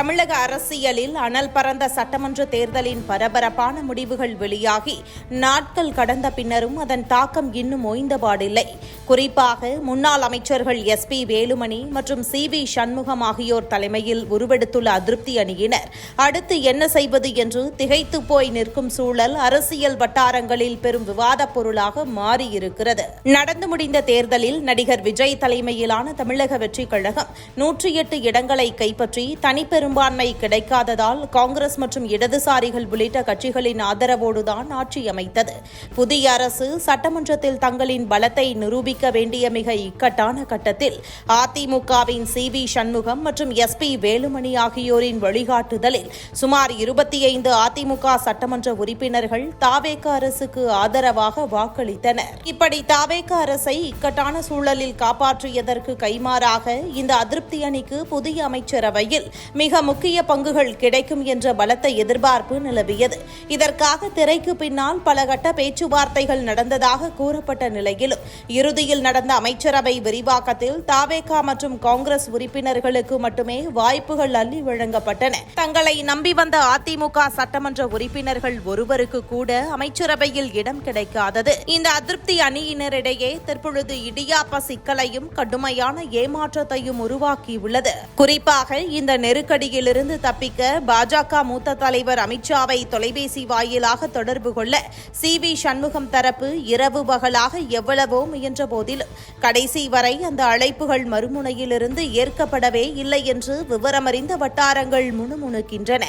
தமிழக அரசியலில் அனல் பறந்த சட்டமன்ற தேர்தலின் பரபரப்பான முடிவுகள் வெளியாகி நாட்கள் கடந்த பின்னரும் அதன் தாக்கம் இன்னும் ஓய்ந்தபாடில்லை. குறிப்பாக முன்னாள் அமைச்சர்கள் SP வேலுமணி மற்றும் CV சண்முகம் ஆகியோர் தலைமையில் உருவெடுத்துள்ள அதிருப்தி அணியினர் அடுத்து என்ன செய்வது என்று திகைத்து போய் நிற்கும் சூழல் அரசியல் வட்டாரங்களில் பெரும் விவாதப் பொருளாக மாறியிருக்கிறது. நடந்து முடிந்த தேர்தலில் நடிகர் விஜய் தலைமையிலான தமிழக வெற்றிக் கழகம் 108 இடங்களை கைப்பற்றி தனிப்பெரும்பான்மை கிடைக்காததால் காங்கிரஸ் மற்றும் இடதுசாரிகள் உள்ளிட்ட கட்சிகளின் ஆதரவோடுதான் ஆட்சி அமைத்தது. புதிய அரசு சட்டமன்றத்தில் தங்களின் பலத்தை நிரூபிக்க வேண்டிய மிக இக்கட்டான கட்டத்தில் அதிமுகவின் CV சண்முகம் மற்றும் SP வேலுமணி ஆகியோரின் வழிகாட்டுதலில் சுமார் 25 அதிமுக சட்டமன்ற உறுப்பினர்கள் தாவேக அரசுக்கு ஆதரவாக வாக்களித்தனர். இப்படி தாவேக அரசை இக்கட்டான சூழலில் காப்பாற்றியதற்கு கைமாறாக இந்த அதிருப்தி அணிக்கு புதிய அமைச்சரவையில் மிக முக்கிய பங்குகள் கிடைக்கும் என்ற பலத்த எதிர்பார்ப்பு நிலவியது. இதற்காக திரைக்கு பின்னால் பல கட்ட பேச்சுவார்த்தைகள் நடந்ததாக கூறப்பட்ட நிலையிலும் இறுதியில் நடந்த அமைச்சரவை விரிவாக்கத்தில் தாவேகா மற்றும் காங்கிரஸ் உறுப்பினர்களுக்கு மட்டுமே வாய்ப்புகள் அள்ளி வழங்கப்பட்டன. தங்களை நம்பி வந்த அதிமுக சட்டமன்ற உறுப்பினர்கள் ஒருவருக்கு கூட அமைச்சரவையில் இடம் கிடைக்காதது இந்த அதிருப்தி அணியினரிடையே தற்பொழுது இடியாப்ப சிக்கலையும் கடுமையான ஏமாற்றத்தையும் உருவாக்கியுள்ளது. குறிப்பாக இந்த நெருக்கடியிலிருந்து தப்பிக்க பாஜக மூத்த தலைவர் அமித்ஷாவை தொலைபேசி வாயிலாக தொடர்பு கொள்ள CV சண்முகம் தரப்பு இரவு பகலாக எவ்வளவோ முயன்ற போதிலும் கடைசி வரை அந்த அழைப்புகள் மறுமுனையிலிருந்து ஏற்கப்படவே இல்லை என்று விவரமறிந்த வட்டாரங்கள் முணுமுணுக்கின்றன.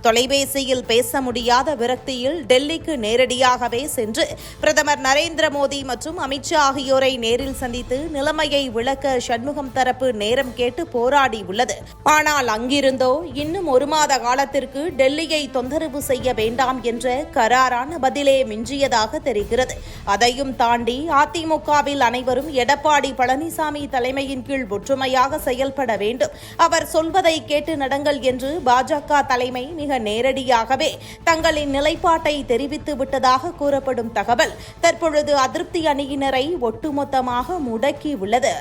தொலைபேசியில் பேச முடியாத விரக்தியில் டெல்லிக்கு நேரடியாகவே சென்று பிரதமர் நரேந்திர மோடி மற்றும் அமித்ஷா ஆகியோரை நேரில் சந்தித்து நிலைமையை விளக்க சண்முகம் தரப்பு நேரம் கேட்டு போராடியுள்ளது. ஆனால் அங்கிருந்தோ இன்னும் 1 மாத காலத்திற்கு டெல்லியை தொந்தரவு செய்ய வேண்டாம் என்ற கராரான பதிலே மிஞ்சியதாக தெரிகிறது. அதையும் தாண்டி அதிமுகவில் அனைவரும் எடப்பாடி பழனிசாமி தலைமையின் கீழ் ஒற்றுமையாக செயல்பட வேண்டும், அவர் சொல்வதை கேட்டு நடங்கள் என்று பாஜக தலைமை மிக நேரடியாகவே தங்களின் நிலைப்பாட்டை தெரிவித்து விட்டதாக கூறப்படும் தகவல் தற்பொழுது அதிருப்தி அணியினரை ஒட்டுமொத்தமாக முடக்கியுள்ளது.